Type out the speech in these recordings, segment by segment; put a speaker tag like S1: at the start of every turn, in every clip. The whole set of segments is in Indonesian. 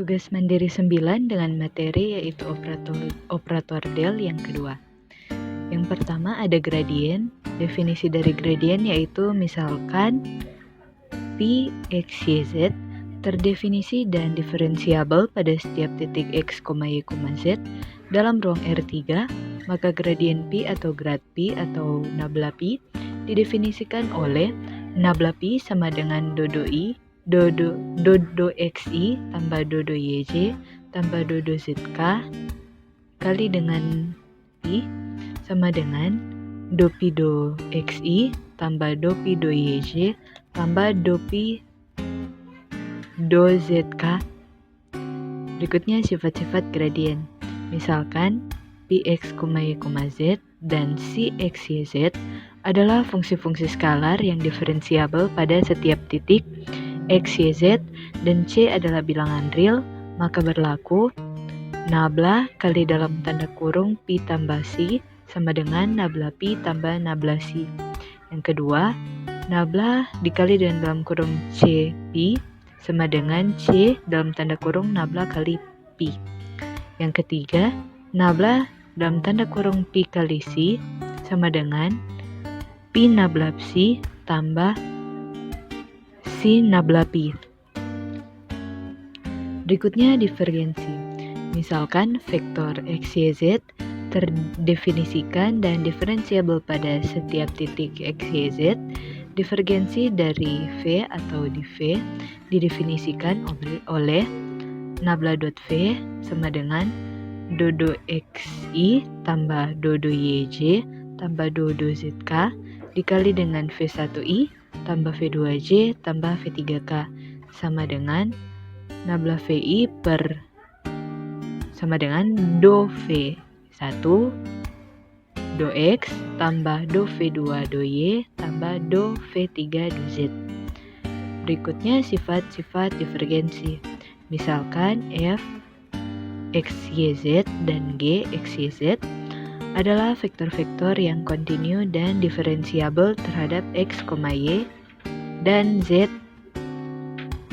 S1: Tugas mandiri 9 dengan materi yaitu operator del yang kedua. Yang pertama ada gradien. Definisi dari gradien yaitu misalkan P, X, Y, Z terdefinisi dan diferensiabel pada setiap titik X, Y, Z dalam ruang R3, maka gradien P atau grad P atau nabla P didefinisikan oleh nabla P sama dengan dodo XI tambah dodo YJ tambah dodo ZK kali dengan P sama dengan do Pi do XI tambah do Pi do YJ tambah do Pi do ZK. Berikutnya sifat-sifat gradien. Misalkan Px, Y, Z dan Cx, YZ adalah fungsi-fungsi skalar yang diferensiabel pada setiap titik X, Y, Z dan C adalah bilangan real, maka berlaku nabla kali dalam tanda kurung Pi tambah C sama dengan nabla Pi tambah nabla C. Yang kedua, nabla dikali dengan dalam kurung C Pi sama dengan C dalam tanda kurung nabla kali Pi. Yang ketiga, nabla dalam tanda kurung Pi kali C sama dengan Pi nabla C tambah C nabla Pi. Berikutnya divergensi. Misalkan vektor X, Y, Z terdefinisikan dan diferensiabel pada setiap titik X, Y, Z. Divergensi dari V atau di V didefinisikan oleh nabla dot V sama dengan dodo XI tambah dodo YJ tambah dodo ZK dikali dengan V1I tambah V2J tambah V3K sama dengan nabla VI sama dengan do V1 do X tambah do V2 do Y tambah do V3 do Z. Berikutnya sifat-sifat divergensi. Misalkan F, X, Y, Z dan G, X, Y, Z adalah vektor-vektor yang kontinu dan diferensiabel terhadap X, Y, dan Z.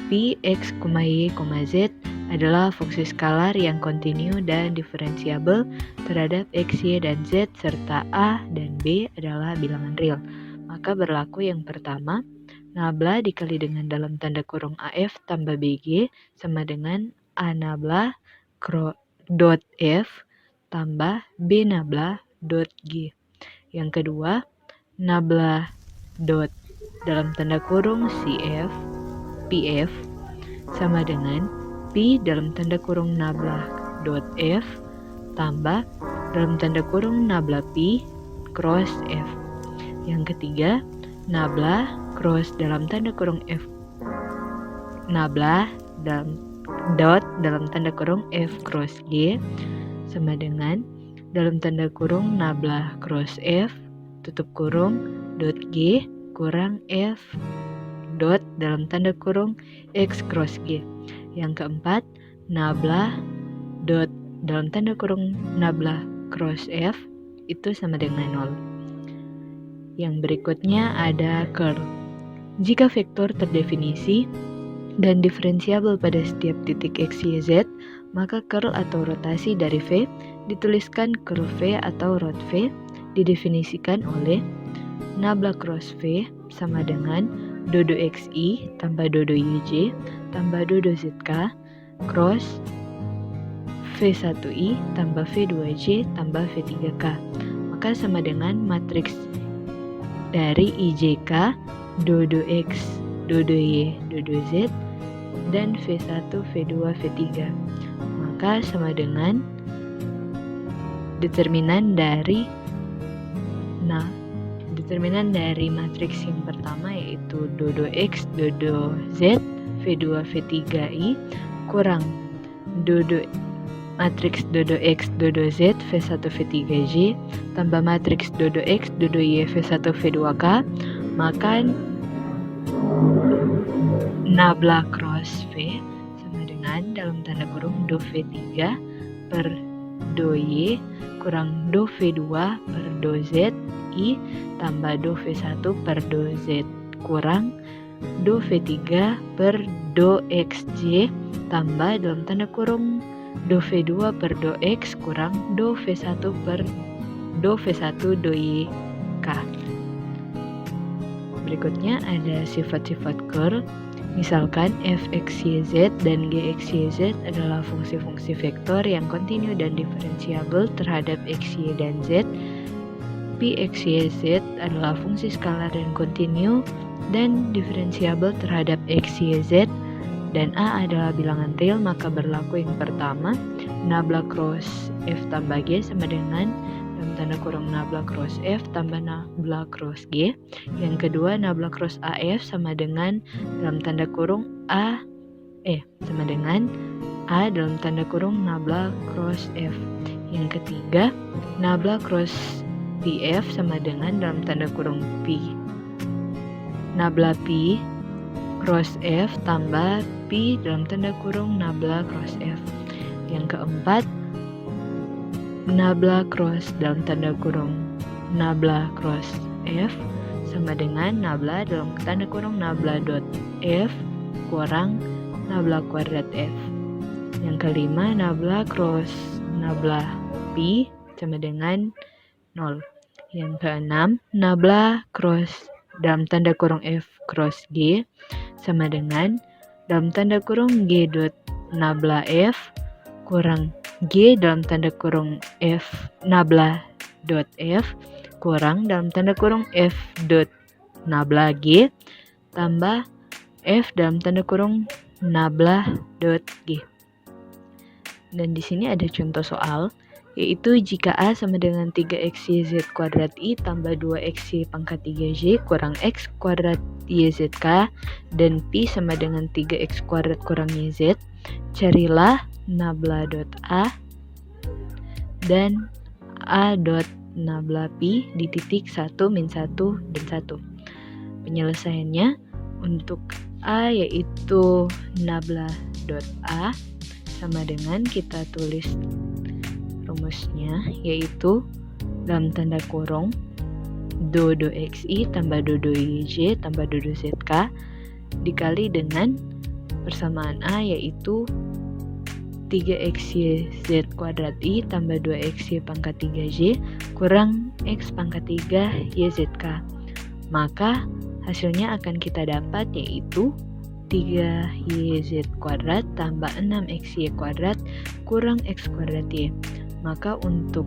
S1: P, X, Y, Z adalah fungsi skalar yang kontinu dan diferensiabel terhadap X, Y, dan Z serta A dan B adalah bilangan real. Maka berlaku yang pertama, nabla dikali dengan dalam tanda kurung AF tambah BG sama dengan A nabla dot F tambah B nabla dot G. Yang kedua, nabla dot dalam tanda kurung CF PF sama dengan P dalam tanda kurung nabla dot F tambah dalam tanda kurung nabla P cross F. Yang ketiga, nabla cross dalam tanda kurung F nabla dalam dot dalam tanda kurung F cross G sama dengan dalam tanda kurung nabla cross F tutup kurung dot G kurang F dot dalam tanda kurung X cross G. Yang keempat, nabla dot dalam tanda kurung nabla cross F itu sama dengan 0. Yang berikutnya ada curl. Jika vektor terdefinisi dan diferensiabel pada setiap titik X, Y, Z, maka curl atau rotasi dari V dituliskan curl V atau rot V didefinisikan oleh nabla cross V sama dengan dodo XI tambah dodo YJ tambah dodo ZK cross V1I tambah V2J tambah V3K. Maka sama dengan matriks dari IJK dodo X, dodo Y, dodo Z dan V1, V2, V3. Maka sama dengan determinan dari matriks yang pertama yaitu dodo X, dodo Z, V2, V3I kurang matriks dodo X, dodo Z, V1, V3J tambah matriks dodo X, dodo Y, V1, V2K, maka nabla cross V sama dengan dalam tanda kurung do V3 per do Y kurang do V2 per do Z I tambah do V1 per do Z kurang do V3 per do XJ tambah dalam tanda kurung do V2 per do X kurang do V1 per do V1 do Y K. Berikutnya ada sifat-sifat curl. Misalkan f(x,y,z) dan g(x,y,z) adalah fungsi-fungsi vektor yang kontinu dan diferensiabel terhadap x, y, dan z. P(x, y, z) adalah fungsi skalar dan kontinu dan diferensiabel terhadap x, y, z. Dan A adalah bilangan real, maka berlaku yang pertama, nabla cross f tambah g sama dengan dalam tanda kurung nabla cross f tambah nabla cross g. Yang kedua, nabla cross AF sama dengan dalam tanda kurung sama dengan A dalam tanda kurung nabla cross F. Yang ketiga, nabla cross PF sama dengan dalam tanda kurung P nabla P cross F tambah P dalam tanda kurung nabla cross F. Yang keempat, nabla cross dalam tanda kurung nabla cross F sama dengan nabla dalam tanda kurung nabla dot F kurang nabla kuadrat F. Yang kelima, nabla cross nabla P sama dengan 0. Yang keenam, nabla cross dalam tanda kurung F cross G sama dengan dalam tanda kurung G dot nabla F kurang G dalam tanda kurung F nabla dot F kurang dalam tanda kurung F dot nabla G tambah F dalam tanda kurung nabla dot G. Dan di sini ada contoh soal, yaitu jika A sama dengan 3xyz kuadrat I tambah 2xy pangkat 3z kurang x kuadrat yzk dan Pi sama dengan 3x kuadrat kurang yz, carilah nabla dot A dan A dot nabla Pi di titik 1, min 1, dan 1. Penyelesaiannya untuk A yaitu nabla dot A sama dengan kita tulis rumusnya, yaitu dalam tanda kurung do xi tambah do yj tambah do zk dikali dengan persamaan A yaitu 3xyz kuadrat I tambah 2xy pangkat 3z kurang x pangkat 3 yzk. Maka hasilnya akan kita dapat yaitu 3yz kuadrat tambah 6xy kuadrat kurang x kuadrat y. Maka untuk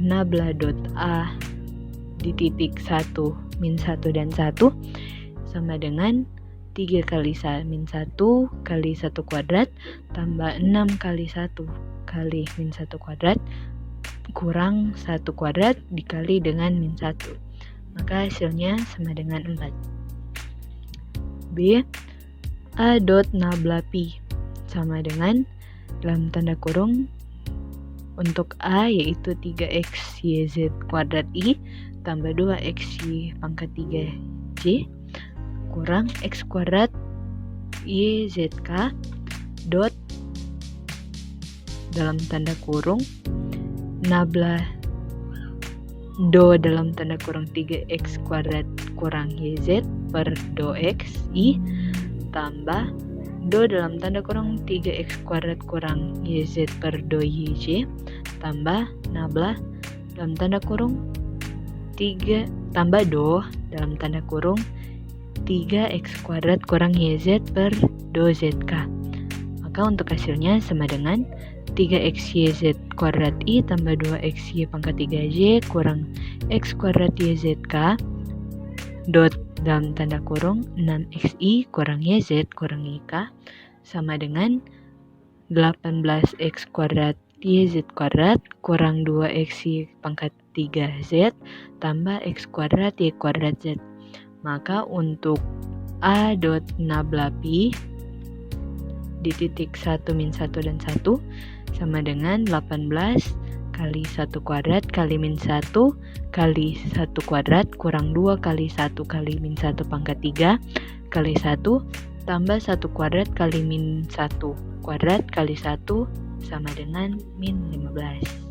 S1: nabla dot A di titik 1, min 1, dan 1 sama dengan 3 kali min 1 kali 1 kuadrat tambah 6 kali 1 kali min 1 kuadrat kurang 1 kuadrat dikali dengan min 1. Maka hasilnya sama dengan 4. B. A dot nabla Pi sama dengan dalam tanda kurung untuk A yaitu 3xyz kuadrat I tambah 2xy pangkat 3z kurang x kuadrat yzk dot dalam tanda kurung nabla do dalam tanda kurung 3x kuadrat kurang yz per do x I tambah do dalam tanda kurung 3x kuadrat kurang yz per do yj tambah nabla dalam tanda kurung 3 tambah do dalam tanda kurung 3x kuadrat kurang yz per do zk. Maka untuk hasilnya sama dengan 3xyz kuadrat I tambah 2xy pangkat 3z kurang x kuadrat yzk dot dalam tanda kurung 6xy kurang yz kurang yk sama dengan 18x kuadrat yz kuadrat kurang 2xy pangkat 3z tambah x kuadrat y kuadrat z. Maka untuk A dot nabla Pi di titik 1, min 1, dan 1 sama dengan 18 kali 1 kuadrat kali min 1 kali 1 kuadrat kurang 2 kali 1 kali min 1 pangkat 3 kali 1 tambah 1 kuadrat kali min 1 kuadrat kali 1 sama dengan min 15.